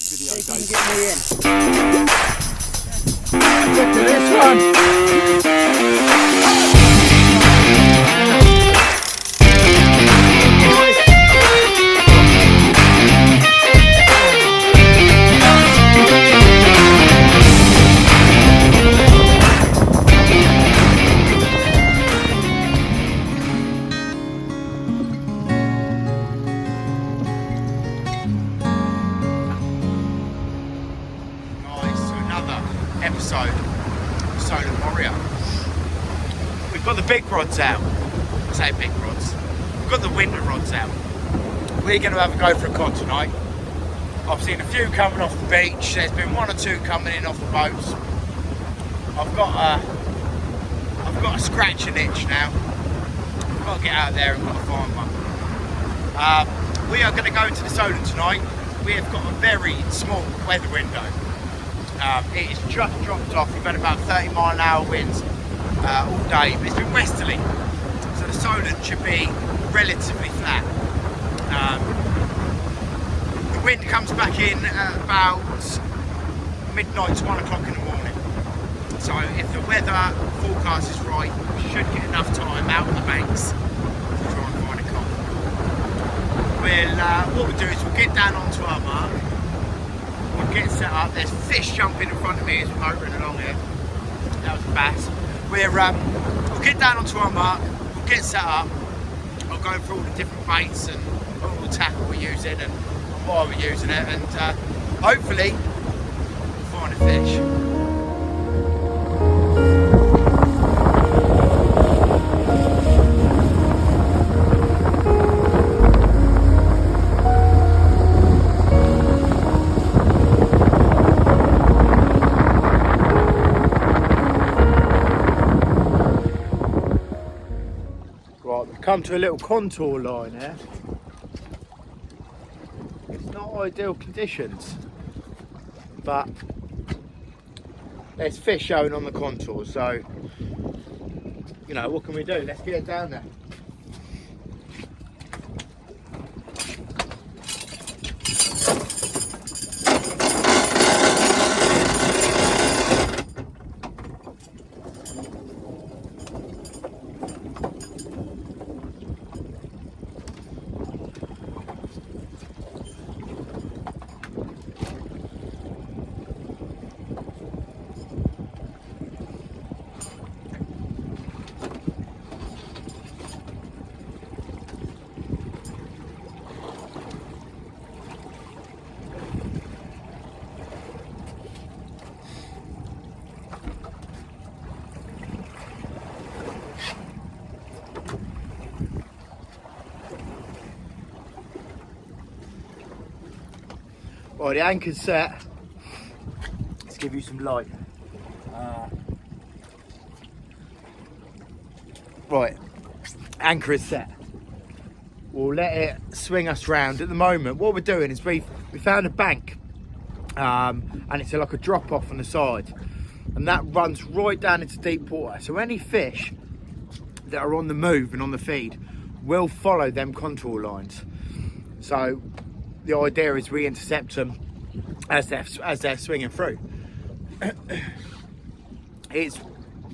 video, See if guys. you can get me in. Look at this one. Episode of Solar Warrior. We've got the big rods out. I say big rods. We've got the winter rods out. We're going to have a go for a cod tonight. I've seen a few coming off the beach. There's been one or two coming in off the boats. I've got a scratching itch now. I've got to get out there and got to find one. We are going to go into the solar tonight. We have got a very small weather window. It is just dropped off. We've had about 30-mile-an-hour winds all day, but it's been westerly, so the Solent should be relatively flat. The wind comes back in at about midnight to 1 o'clock in the morning. So if the weather forecast is right, we should get enough time out on the banks to try and find a cod. What we'll do is we'll get down onto our mark. We'll get set up. There's fish jumping in front of me as we're motoring along here. That was a bass. We'll get down onto our mark. We'll get set up. I'll go through all the different baits and all the tackle we're using and why we're using it, and hopefully we'll find a fish. Come to a little contour line here. It's not ideal conditions, but there's fish showing on the contour, so you know, what can we do? Let's get it down there. Right, the anchor's set. Let's give you some light. Right, anchor is set. We'll let it swing us round. At the moment, what we're doing is we found a bank, and it's like a drop off on the side, and that runs right down into deep water. So any fish that are on the move and on the feed will follow them contour lines. So the idea is we intercept them as they're swinging through. It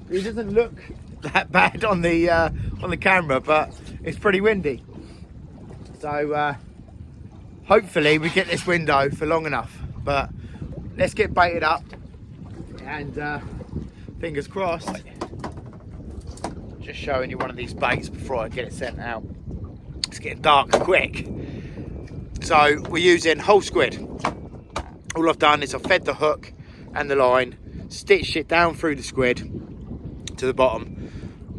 doesn't look that bad on the camera, but it's pretty windy. So hopefully we get this window for long enough. But let's get baited up, and fingers crossed. Just showing you one of these baits before I get it sent out. It's getting dark quick. So we're using whole squid. All I've done is I've fed the hook and the line, stitched it down through the squid to the bottom,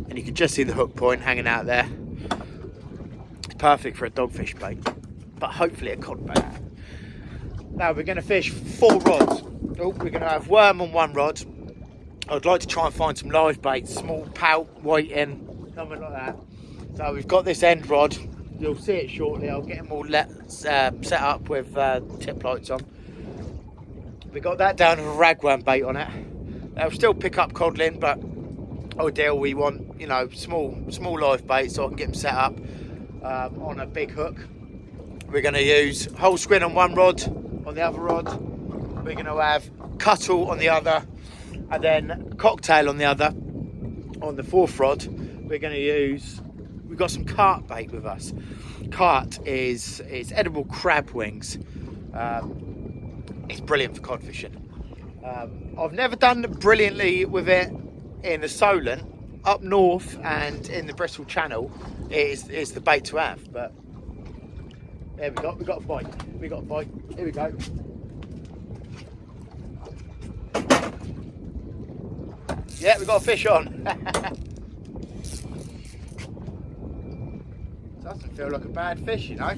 and you can just see the hook point hanging out there. It's perfect for a dogfish bait, but hopefully a cod bait. Now we're going to fish 4 rods. We're going to have worm on 1 rod. I'd like to try and find some live baits, small pout, whiting, something like that. So we've got this end rod. You'll see it shortly. I'll get them all set up with tip lights on. We got that down with a ragworm bait on it. They'll still pick up codling, but ideal we want, you know, small live bait so I can get them set up on a big hook. We're going to use whole squid on 1 rod on the other rod. We're going to have cuttle on the other, and then cocktail on the other. On the fourth rod, we're going to use, we've got some carp bait with us. Carp is edible crab wings. It's brilliant for cod fishing. I've never done brilliantly with it in the Solent. Up north and in the Bristol Channel is the bait to have, but there we got a bite. We got a bite. Here we go. Yeah, we got a fish on. Doesn't feel like a bad fish, you know.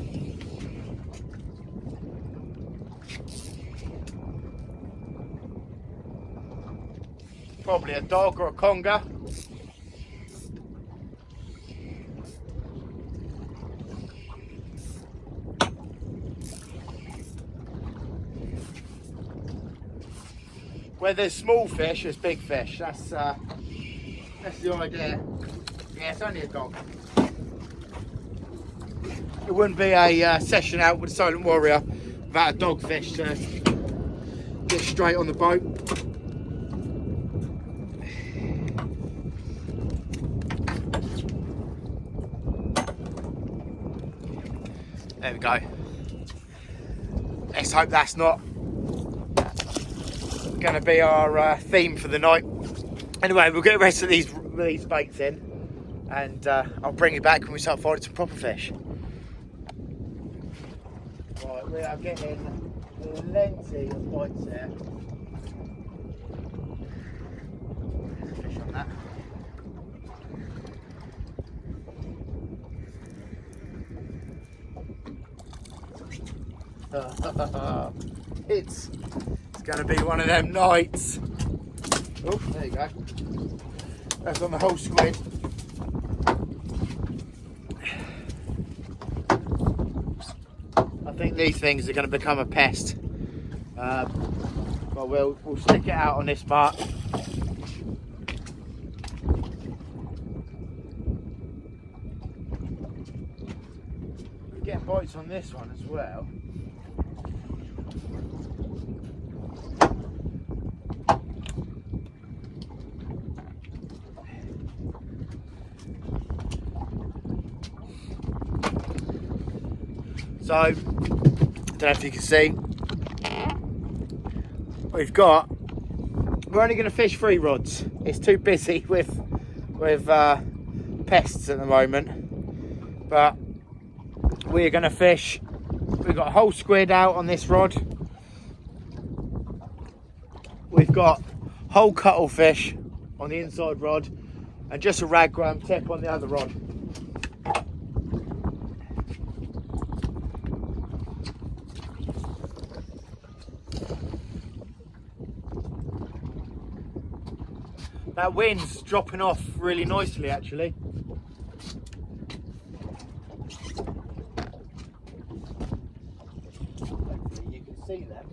Probably a dog or a conger. Where there's small fish, there's big fish. That's the idea. Yeah, it's only a dog. It wouldn't be a session out with Silent Warrior without a dogfish to get straight on the boat. There we go. Let's hope that's not going to be our theme for the night. Anyway, we'll get the rest of these baits in, and I'll bring you back when we start finding some proper fish. Right, we are getting plenty of bites here. Fish on that. It's going to be one of them nights. Oh, there you go. That's on the whole squid. I think these things are going to become a pest. But we'll stick it out on this part. We're getting bites on this one as well. So, I don't know if you can see, we're only going to fish 3 rods. It's too busy with pests at the moment, but we're going to fish. We've got a whole squid out on this rod. We've got whole cuttlefish on the inside rod, and just a ragworm tip on the other rod. That wind's dropping off really nicely, actually. Hopefully you can see them.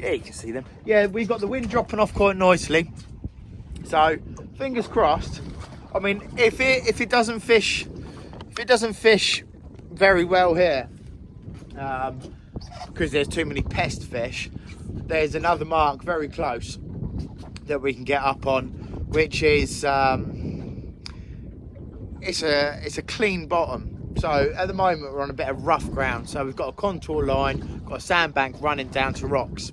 Yeah, you can see them. Yeah, we've got the wind dropping off quite nicely. So, fingers crossed. I mean, if it doesn't fish very well here, because there's too many pest fish, there's another mark very close that we can get up on, which is it's a clean bottom. So at the moment we're on a bit of rough ground, so we've got a contour line, got a sandbank running down to rocks.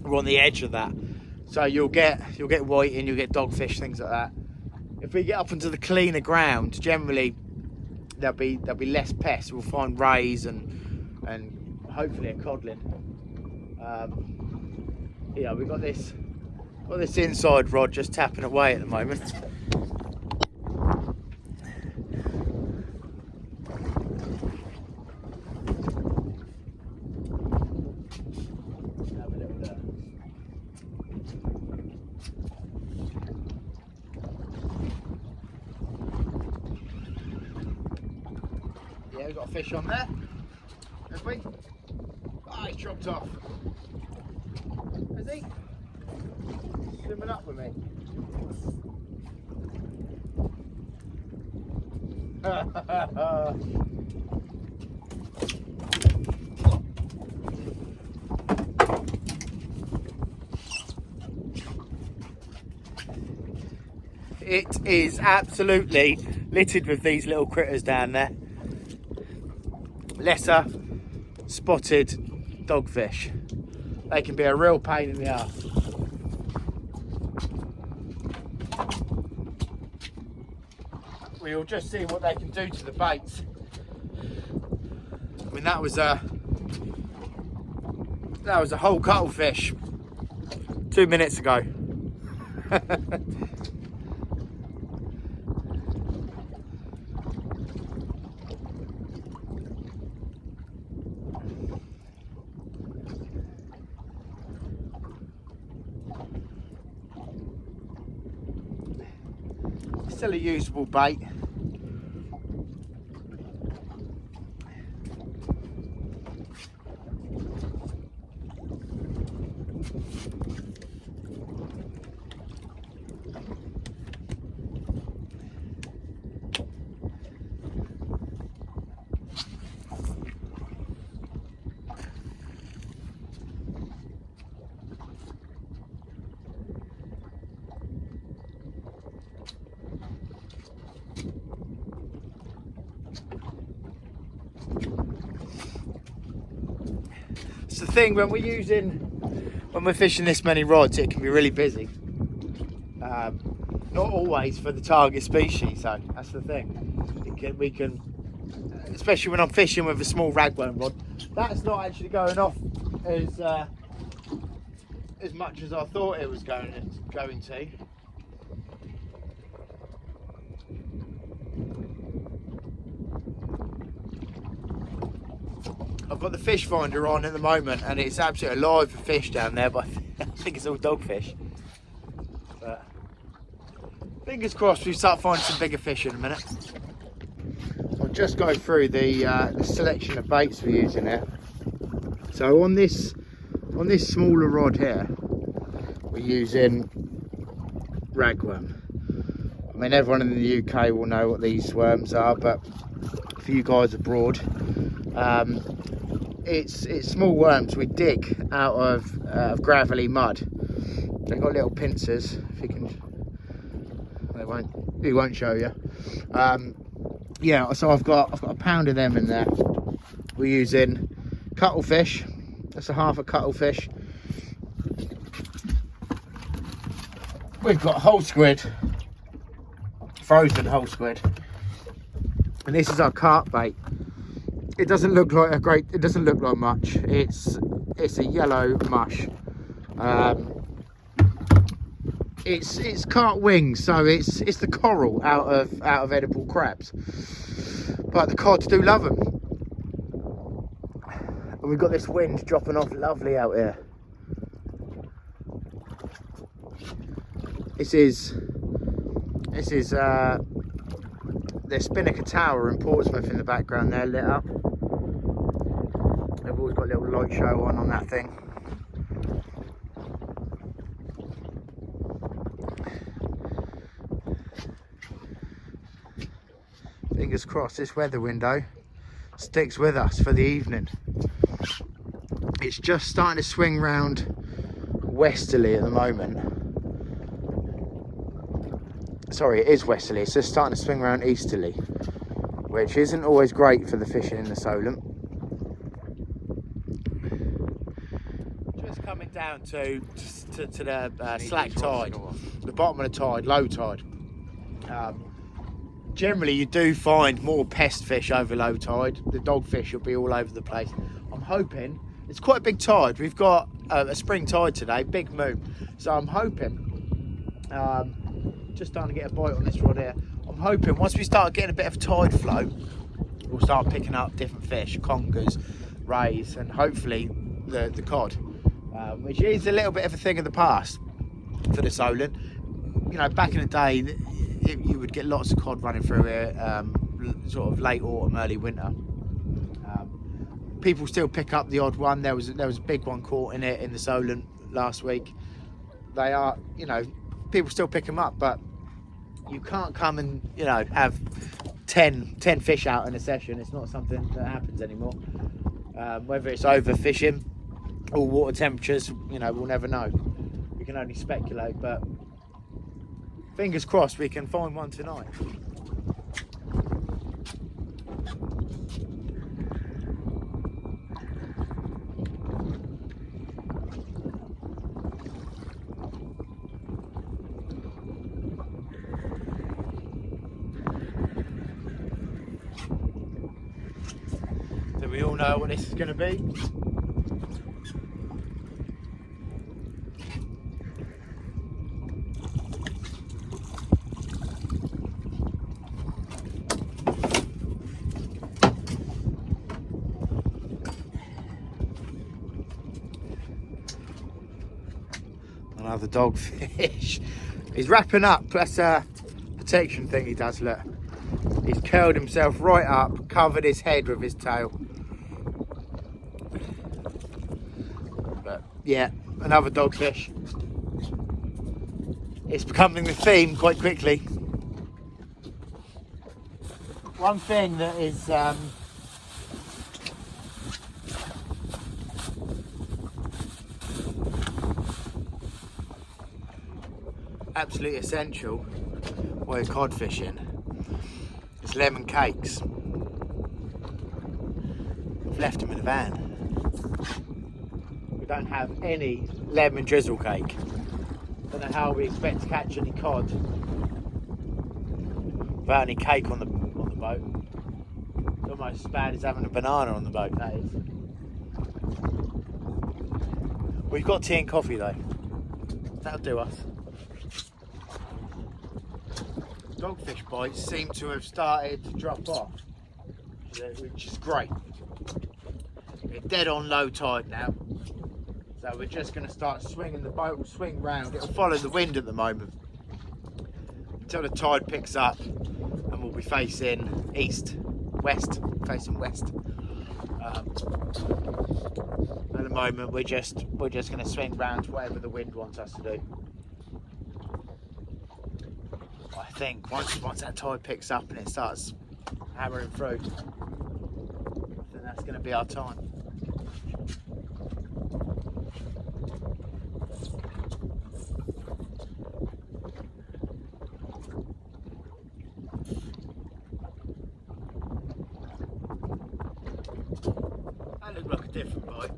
We're on the edge of that, so you'll get whiting, you'll get dogfish, things like that. If we get up onto the cleaner ground, generally there'll be less pests. We'll find rays and hopefully a codlin. Yeah, we've got this inside rod just tapping away at the moment. Have a little look. Yeah, we've got a fish on there. Have we? Ah, he's dropped off. Has he? Swimming up with me. It is absolutely littered with these little critters down there. Lesser spotted dogfish. They can be a real pain in the ass. We'll just see what they can do to the baits. I mean, that was a whole cuttlefish 2 minutes ago. Still a usable bait. It's the thing when we're fishing this many rods, it can be really busy. Not always for the target species, so that's the thing. We can, especially when I'm fishing with a small ragworm rod, that's not actually going off as much as I thought it was going to. I've got the fish finder on at the moment and it's absolutely alive for fish down there, but I think it's all dogfish. But fingers crossed we start finding some bigger fish in a minute. I'll just go through the selection of baits we're using here. So on this smaller rod here, we're using ragworm. I mean, everyone in the UK will know what these worms are, but for you guys abroad, it's small worms we dig out of gravelly mud. They've got little pincers. If you can, he won't show you. Yeah, so I've got a pound of them in there. We're using cuttlefish. That's a half a cuttlefish. We've got whole squid, frozen whole squid, and this is our carp bait. It doesn't look like it doesn't look like much. It's a yellow mush. It's carp wings, so it's the coral out of edible crabs. But the cod do love them. And we've got this wind dropping off lovely out here. This is the Spinnaker Tower in Portsmouth in the background there, lit up. They've always got a little light show on that thing. Fingers crossed this weather window sticks with us for the evening. It's just starting to swing round westerly at the moment. Sorry, it is westerly. It's just starting to swing around easterly, which isn't always great for the fishing in the Solent. Just coming down to the slack tide, the bottom of the tide, low tide. Generally, you do find more pest fish over low tide. The dogfish will be all over the place. I'm hoping it's quite a big tide. We've got a spring tide today, big moon. So I'm hoping. Just starting to get a bite on this rod here. I'm hoping once we start getting a bit of tide flow, we'll start picking up different fish, conkers, rays, and hopefully the cod, which is a little bit of a thing of the past for the Solent. You know, back in the day, you would get lots of cod running through here, sort of late autumn, early winter. People still pick up the odd one. There was a big one caught in it in the Solent last week. They are, you know, people still pick them up, but you can't come and, you know, have 10 fish out in a session. It's not something that happens anymore. Whether it's overfishing or water temperatures, you know, we'll never know. We can only speculate, but fingers crossed we can find one tonight. Do we all know what this is going to be? Another dogfish. He's wrapping up. That's a protection thing he does, look. He's curled himself right up, covered his head with his tail. But yeah, another dogfish. It's becoming the theme quite quickly. One thing that is absolutely essential while you're cod fishing is lemon cakes. I've left them in the van. We don't have any lemon drizzle cake. Don't know how we expect to catch any cod without any cake on the boat. It's almost as bad as having a banana on the boat, that is. We've got tea and coffee though. That'll do us. Dogfish bites seem to have started to drop off, which is great. We're dead on low tide now, so we're just going to start swinging. The boat will swing round. It'll follow the wind at the moment until the tide picks up, and we'll be facing facing west. At the moment, we're just going to swing round to whatever the wind wants us to do. I think once that tide picks up and it starts hammering through, then that's going to be our time. That looked like a different bite.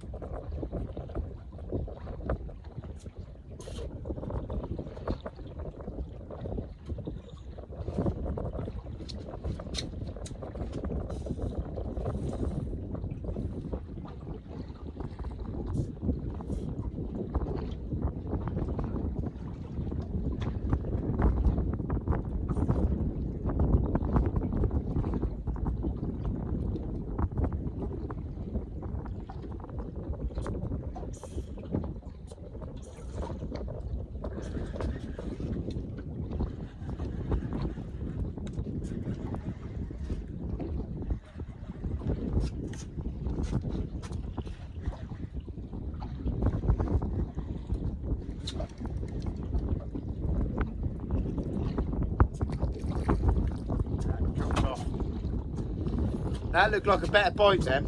That looked like a better bite then.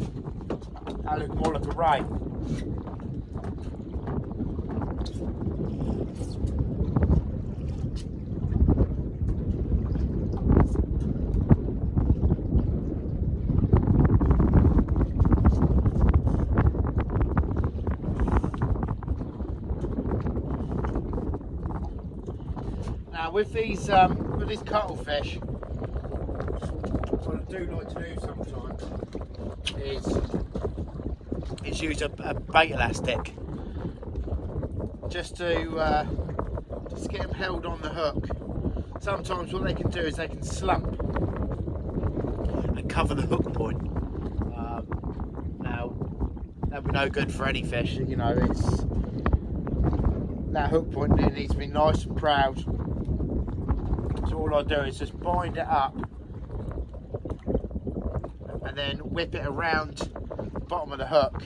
That looked more like a ray. Now with these cuttlefish, what I do like to do sometimes is use a bait elastic just to get them held on the hook. Sometimes what they can do is they can slump and cover the hook point. Now that'd be no good for any fish, you know. It's that hook point, it needs to be nice and proud. So all I do is just bind it up and then whip it around the bottom of the hook.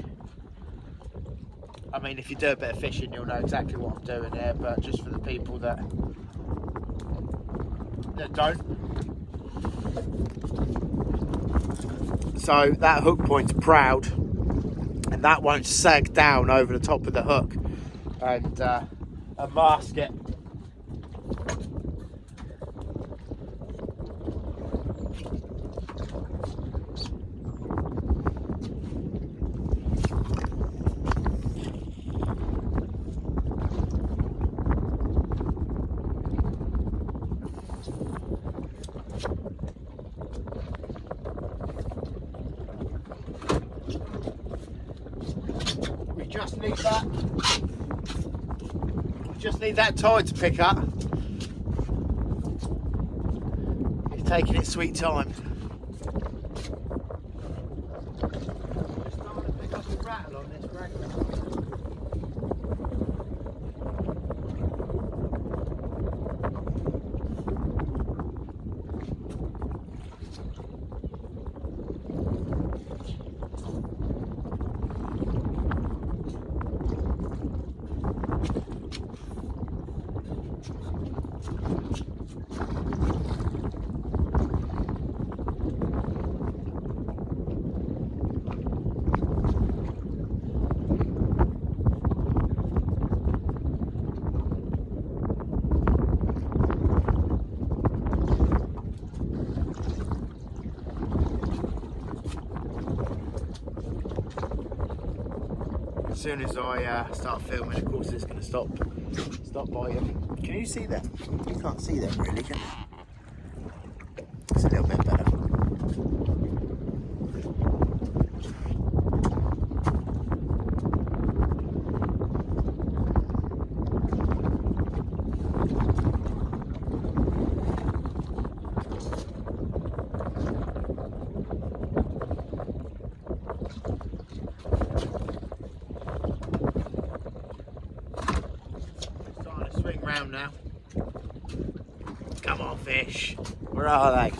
I mean, if you do a bit of fishing, you'll know exactly what I'm doing here, but just for the people that don't. So that hook point's proud, and that won't sag down over the top of the hook and mask it just need that. Just need that tide to pick up. It's taking its sweet time. It's starting to pick up a rattle on this rag. As soon as I start filming, of course it's going to stop biting. Can you see that? You can't see that really, can you? It's a little bit better. Swing round now. Come on, fish. Where are they?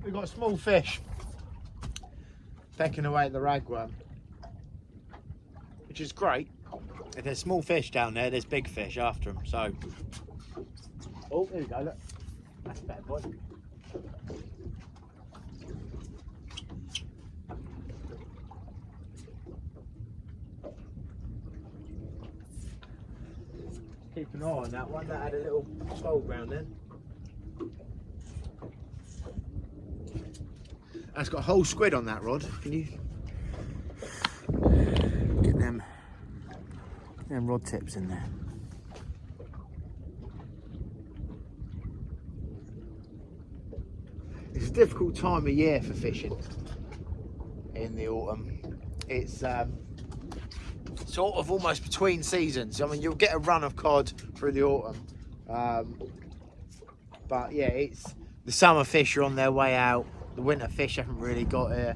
We've got small fish pecking away at the ragworm, which is great. If there's small fish down there, there's big fish after them. So, oh, there we go. Look, that's a better boy. Keep an eye on that one. That had a little fold round then. That's got a whole squid on that rod. Can you get them rod tips in there? It's a difficult time of year for fishing in the autumn. It's sort of almost between seasons. I mean, you'll get a run of cod through the autumn, but yeah, it's the summer fish are on their way out. The winter fish haven't really got here.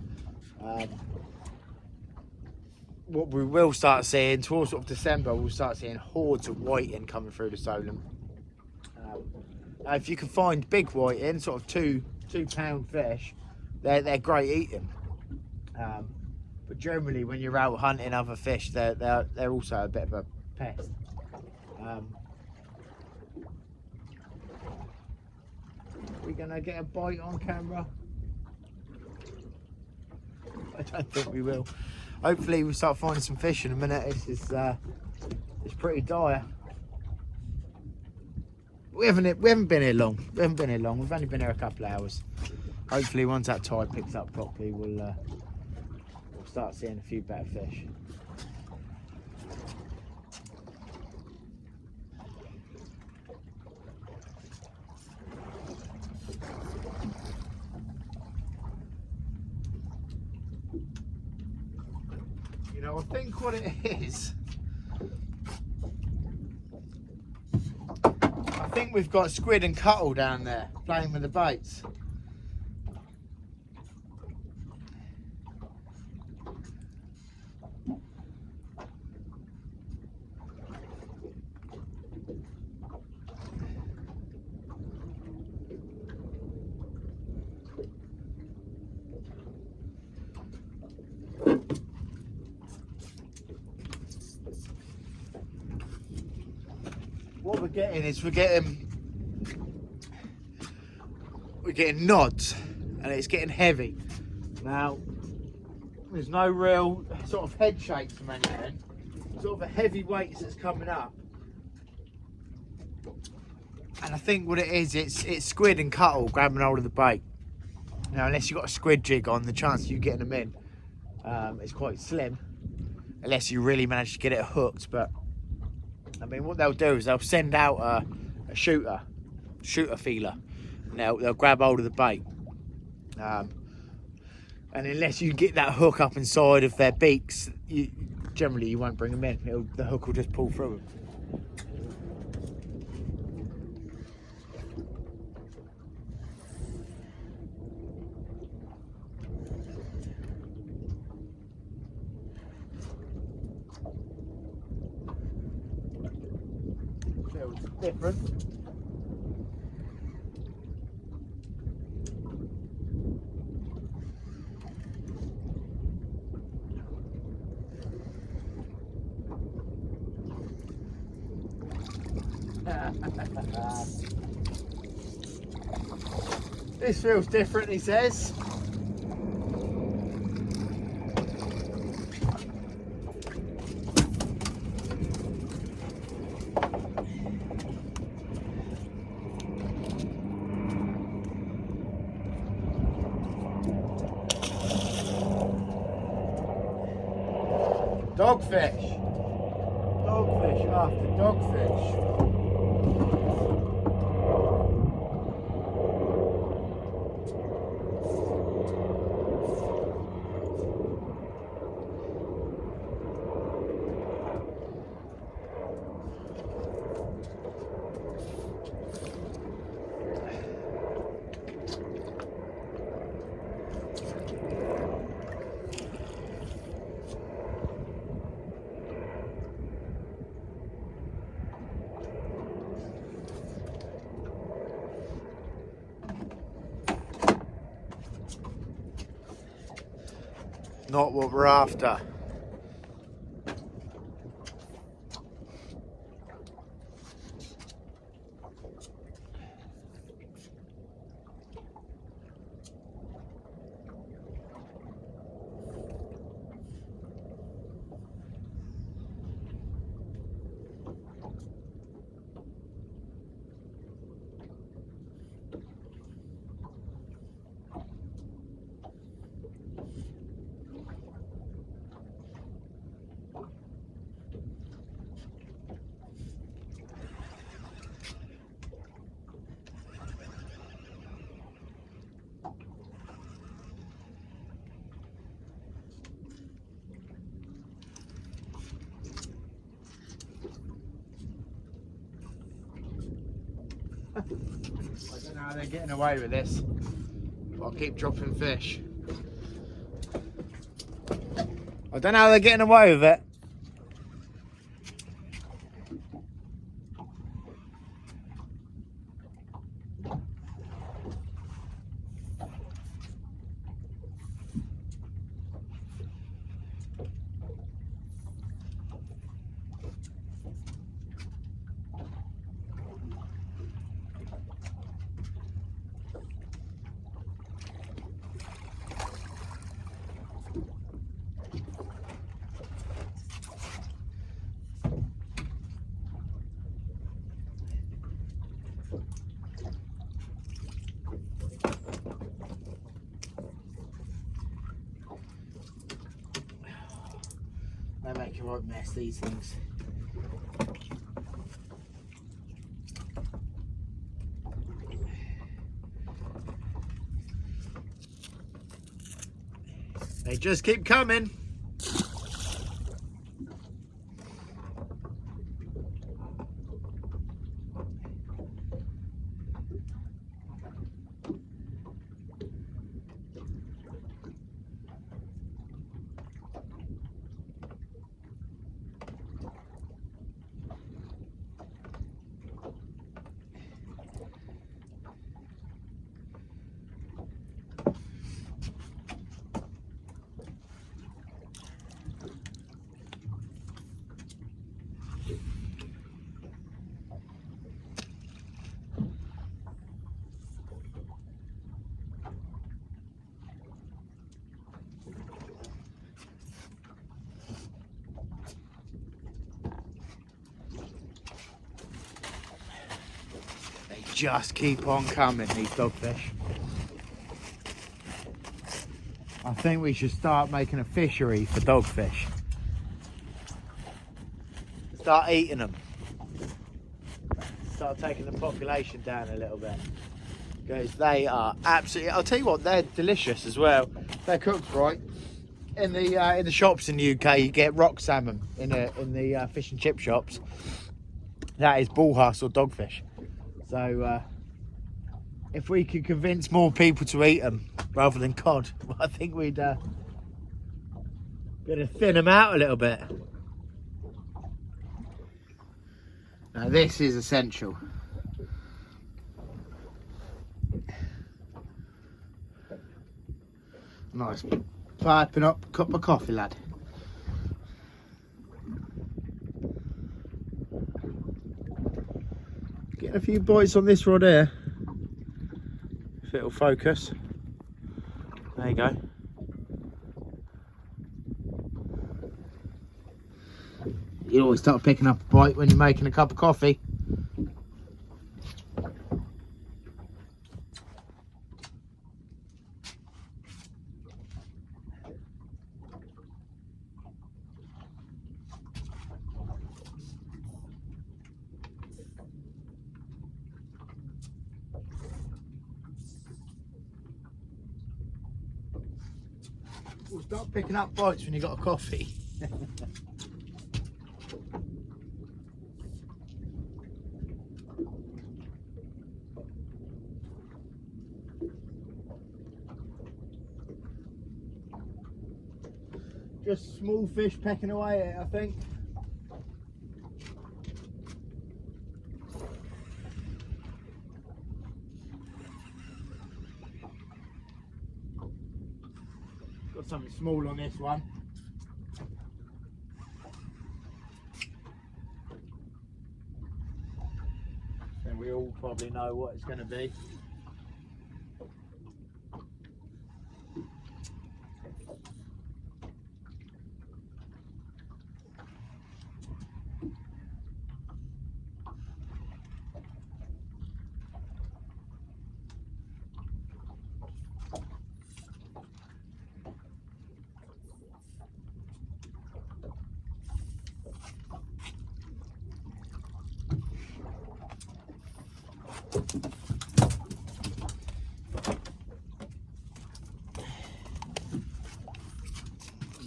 What we will start seeing towards sort of December, we'll start seeing hordes of whiting coming through the Solent. If you can find big whiting, sort of two-pound fish, they're great eating. But generally, when you're out hunting other fish, they're also a bit of a pest. We're gonna get a bite on camera. I don't think we will. Hopefully we'll start finding some fish in a minute. It's pretty dire. We haven't been here long. We've only been here a couple of hours. Hopefully once that tide picks up properly, we'll start seeing a few better fish. You know, I think what it is, I think we've got squid and cuttle down there playing with the baits. What we're getting is we're getting nods, and it's getting heavy. Now there's no real sort of head shake from anything. Sort of a heavy weight that's coming up. And I think what it is, it's squid and cuttle grabbing hold of the bait. Now, unless you've got a squid jig on, the chance of you getting them in is quite slim. Unless you really manage to get it hooked. But, I mean, what they'll do is they'll send out a shooter feeler. And they'll grab hold of the bait. And unless you get that hook up inside of their beaks, generally you won't bring them in. The hook will just pull through them. Feels different. This feels different, he says. Dogfish. Dogfish after dogfish. Not what we're after. I don't know how they're getting away with this. I'll keep dropping fish. I don't know how they're getting away with it. They make a right mess, these things. They just keep coming. just keep on coming, these dogfish. I think we should start making a fishery for dogfish. Start eating them. Start taking the population down a little bit. Because they are absolutely, I'll tell you what, they're delicious as well. They're cooked right. In the shops in the UK, you get rock salmon in the fish and chip shops. That is bullhuss or dogfish. So if we could convince more people to eat them rather than cod, I think we'd better thin them out a little bit. Now this is essential. Nice piping up cup of coffee, lad. Getting a few bites on this rod here. If it'll focus. There you go. You always start picking up a bite when you're making a cup of coffee. We'll start picking up bites when you've got a coffee. Just small fish pecking away at it, I think. Got something small on this one. And we all probably know what it's going to be.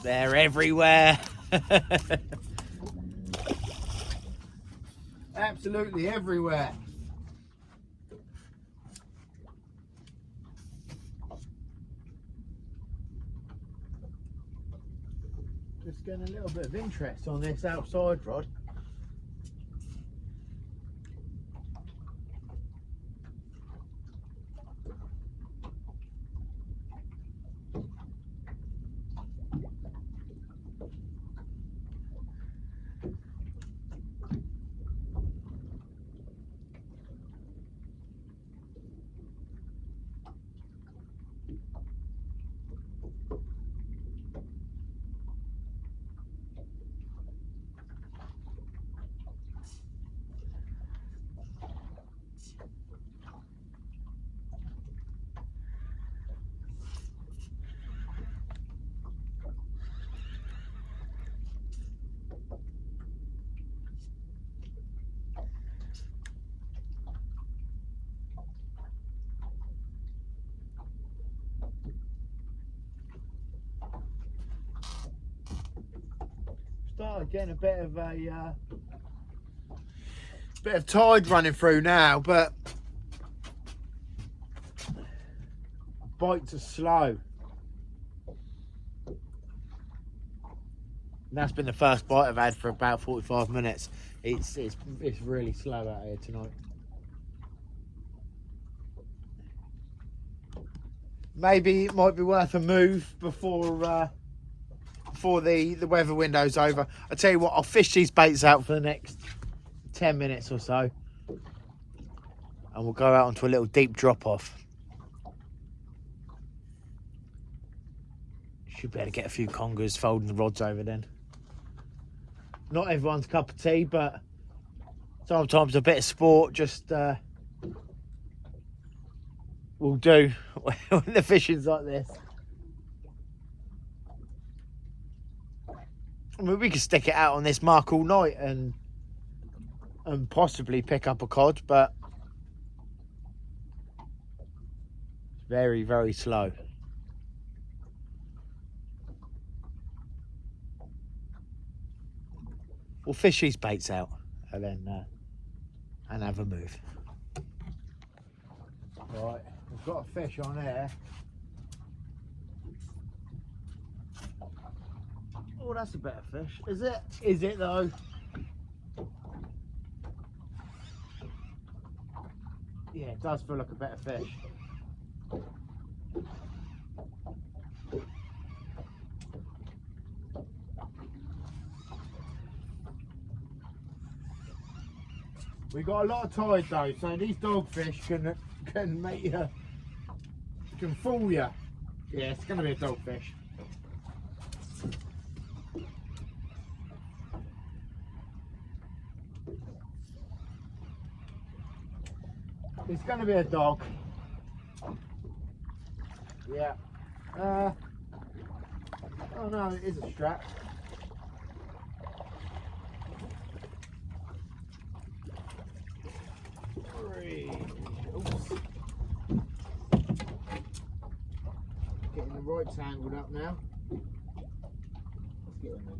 They're everywhere. Absolutely everywhere. Just getting a little bit of interest on this outside rod. Started getting a bit of tide running through now, but bites are slow. And that's been the first bite I've had for about 45 minutes. It's really slow out here tonight. Maybe it might be worth a move before the weather window's over. I tell you what, I'll fish these baits out for the next 10 minutes or so, and we'll go out onto a little deep drop off. Should be able to get a few congers folding the rods over then. Not everyone's cup of tea, but sometimes a bit of sport just we'll do when the fishing's like this. I mean, we could stick it out on this mark all night and possibly pick up a cod, but it's very, very slow. We'll fish these baits out and then and have a move. Right, we've got a fish on there. Oh, that's a better fish. Is it? Is it though? Yeah, it does feel like a better fish. We got a lot of tide though, so these dogfish can make you, can fool you. Yeah, it's gonna be a dogfish. It's gonna be a dog. Yeah. Oh no, it is a strap. Oops. Getting the right tangled up now. Let's get on there.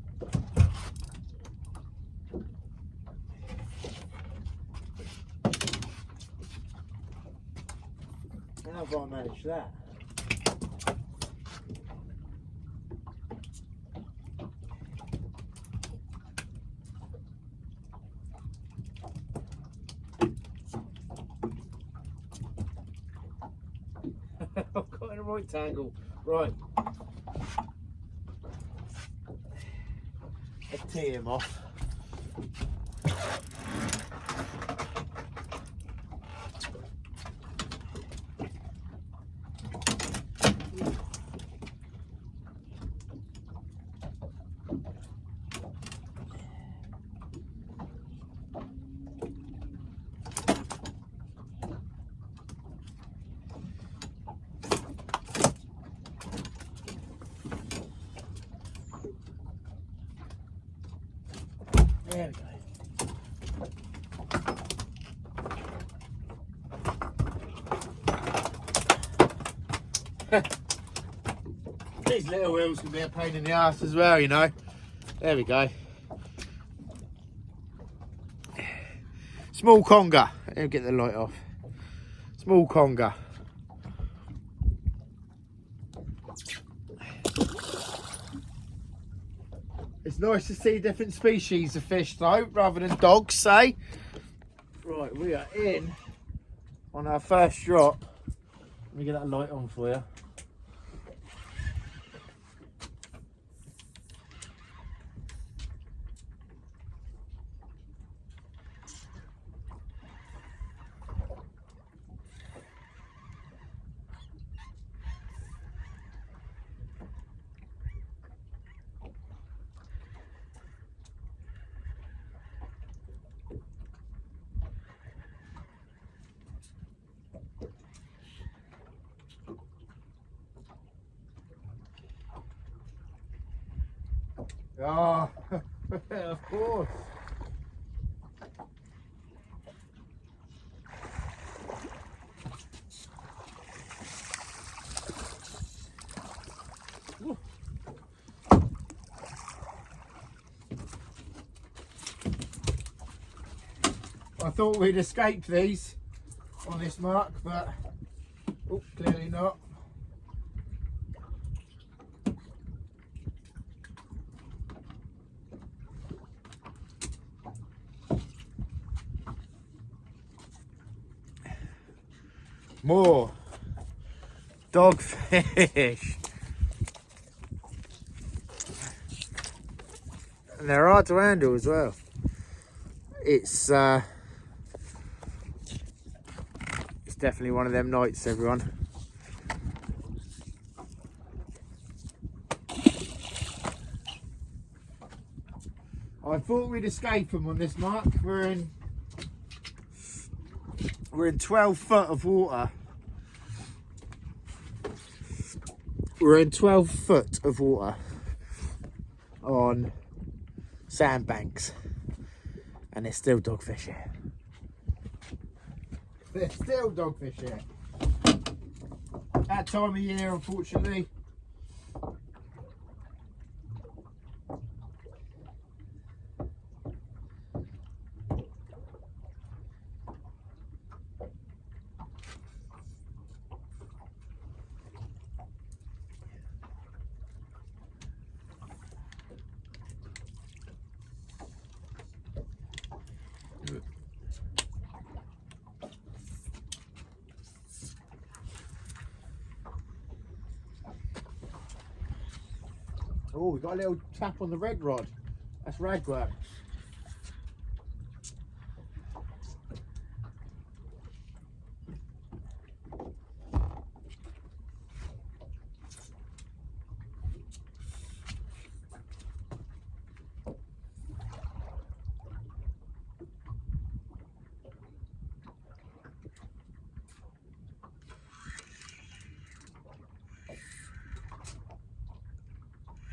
How have I managed that? I've got in a right tangle. Right. Let's tee him off. There we go. These little wheels can be a pain in the ass as well, you know. There we go. Small conger. Let me get the light off. Small conger. It's nice to see different species of fish though, rather than dogs, say. Right, we are in on our first drop. Let me get that light on for you. Oh, of course. I thought we'd escaped these on this mark, but clearly not. More dogfish. And they're hard to handle as well. It's definitely one of them nights, everyone. I thought we'd escape them on this mark. We're in 12 foot of water, We're in 12 foot of water on sandbanks, and there's still dogfish here. There's still dogfish here. That time of year, unfortunately. Oh, we got a little tap on the red rod. That's ragworm.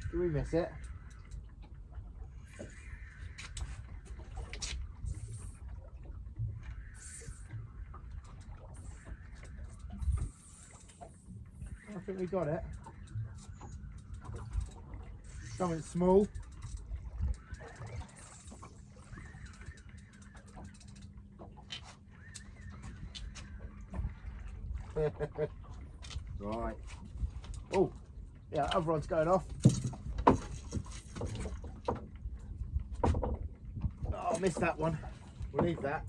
Did we miss it? I think we got it. Something small. Right. Oh, yeah, other rod's going off. Oh, I missed that one. We'll leave that.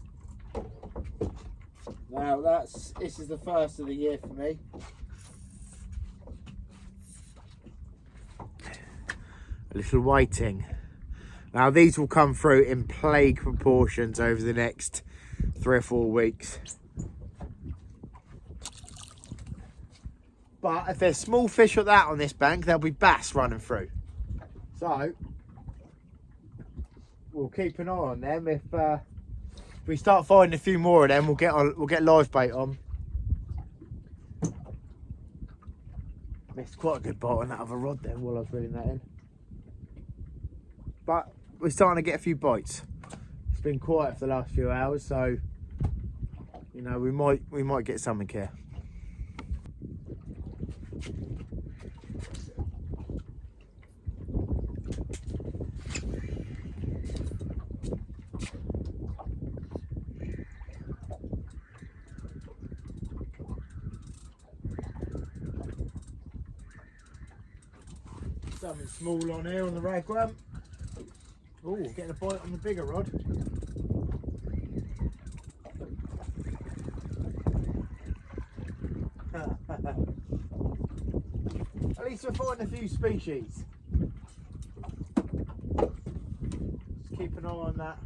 Now this is the first of the year for me. A little whiting. Now these will come through in plague proportions over the next 3 or 4 weeks. But if there's small fish like that on this bank, there'll be bass running through. So we'll keep an eye on them. If we start finding a few more of them, we'll get live bait on. Missed quite a good bite on that other rod then while I was reeling that in. But we're starting to get a few bites. It's been quiet for the last few hours, so you know we might get something here. Something small on here on the ragworm. Oh, getting a bite on the bigger rod. At least we're finding a few species. Just keep an eye on that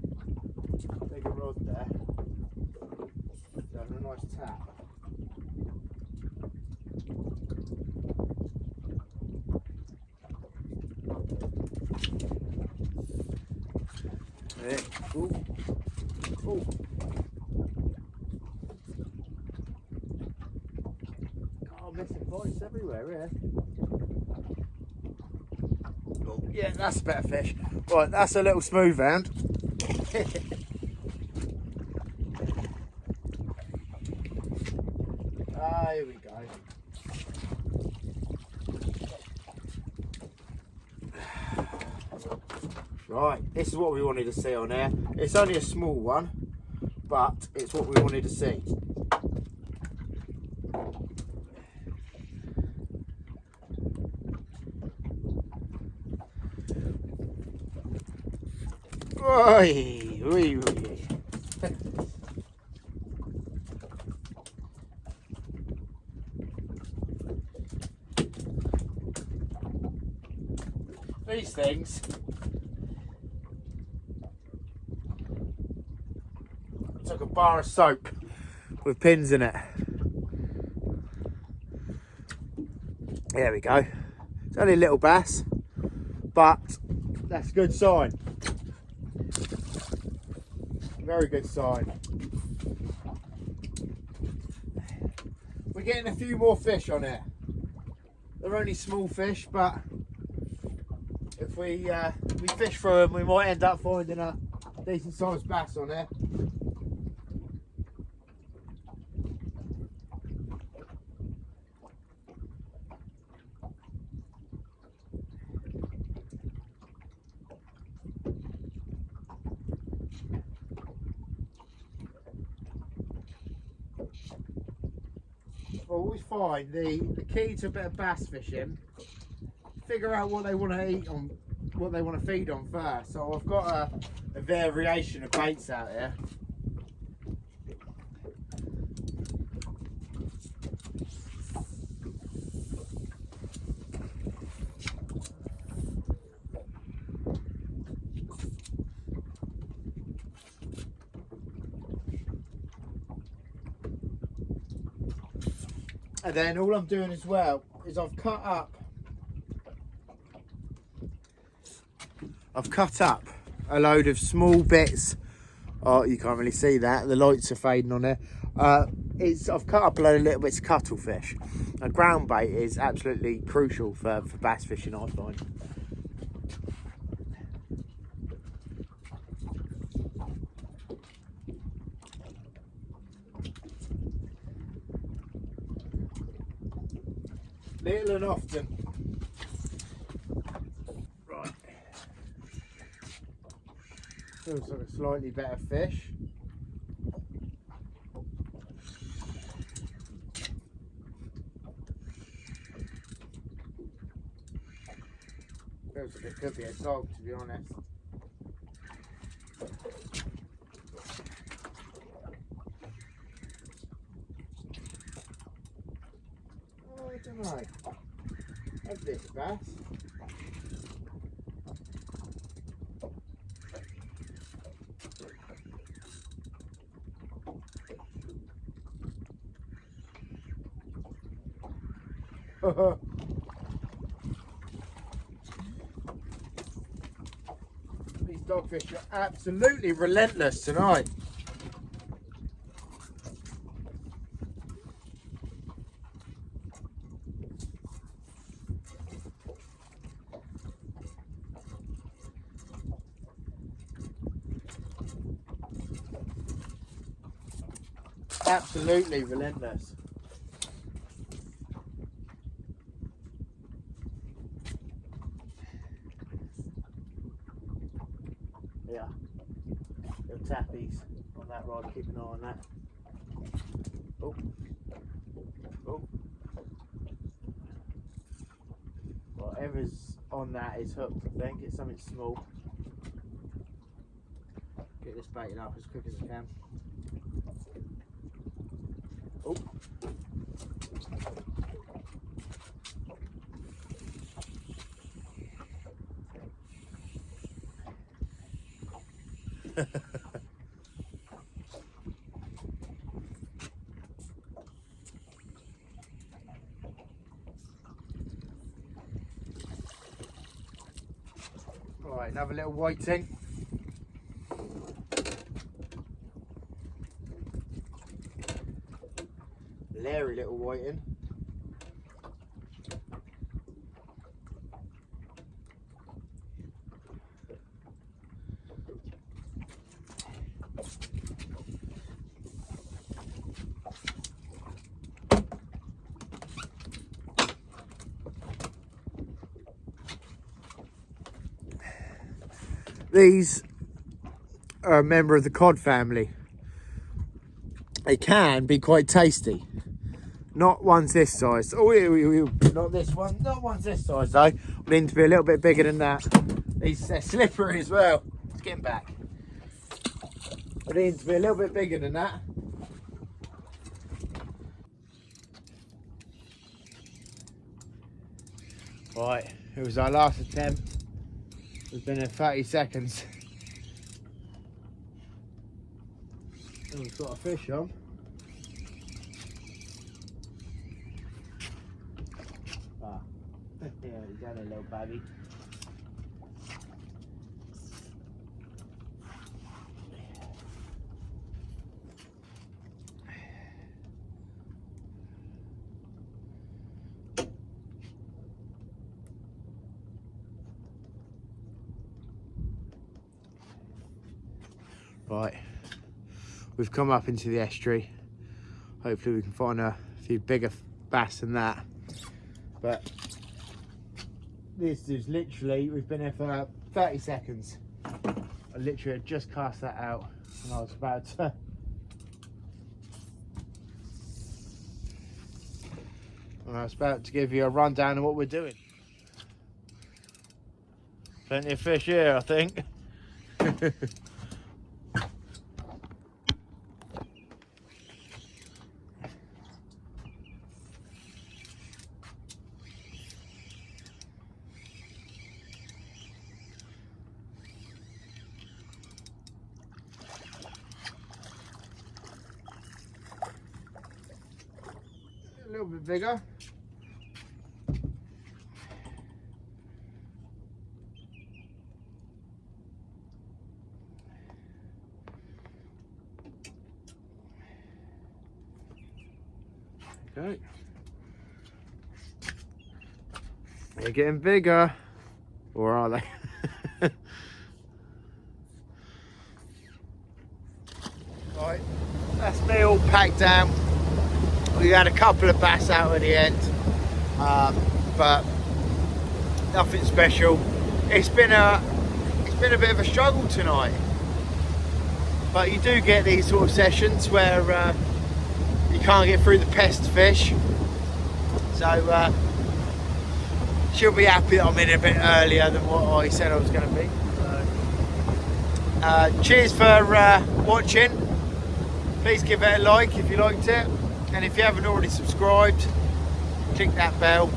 bigger rod there. It's having a nice tap. Ooh. Ooh. Oh, missing bites everywhere here. Oh, yeah, that's a better fish. Right, that's a little smooth round. Here we go. Right, this is what we wanted to see on there. It's only a small one, but it's what we wanted to see. Oi, oi, oi. These things, it's like a bar of soap with pins in it. There we go. It's only a little bass, but that's a good sign. Very good sign. We're getting a few more fish on here. They're only small fish, but if we fish through them, we might end up finding a decent sized bass on there. I always find the key to a bit of bass fishing, figure out what they want to eat on, what they want to feed on first. So I've got a variation of baits out here. And then all I'm doing as well is I've cut up a load of small bits. Oh, you can't really see that, the lights are fading on there. I've cut up a load of little bits of cuttlefish. A ground bait is absolutely crucial for bass fishing, I find. Little and often. Right. Feels like a slightly better fish. Feels like it could be a dog, to be honest. Oh, I don't know. That's this bass. These dogfish are absolutely relentless tonight. Absolutely relentless. Yeah, little tappies on that rod, keep an eye on that. Oh, oh. Whatever's on that is hooked, I think. It's something small. Get this baited up as quick as I can. Oh. Right, another little whiting. Leery little whiting. These are a member of the cod family. They can be quite tasty. Not ones this size. Oh, not this one. Not ones this size though. We need to be a little bit bigger than that. They're slippery as well. Let's get them back. We need to be a little bit bigger than that. Right, it was our last attempt. We've been in 30 seconds. And we've got a fish on. Ah, yeah, he's had a little baby. Right, we've come up into the estuary. Hopefully we can find a few bigger bass than that. But this is literally, we've been here for 30 seconds. I literally had just cast that out and I was about to give you a rundown of what we're doing. Plenty of fish here, I think. A little bit bigger. Okay. They're getting bigger, or are they? Right, that's me all packed down. We had a couple of bass out at the end, but nothing special. It's been a bit of a struggle tonight, but you do get these sort of sessions where you can't get through the pest fish. So she'll be happy that I'm in a bit earlier than what I said I was going to be. So, cheers for watching. Please give it a like if you liked it, and if you haven't already subscribed, click that bell,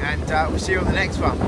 and we'll see you on the next one.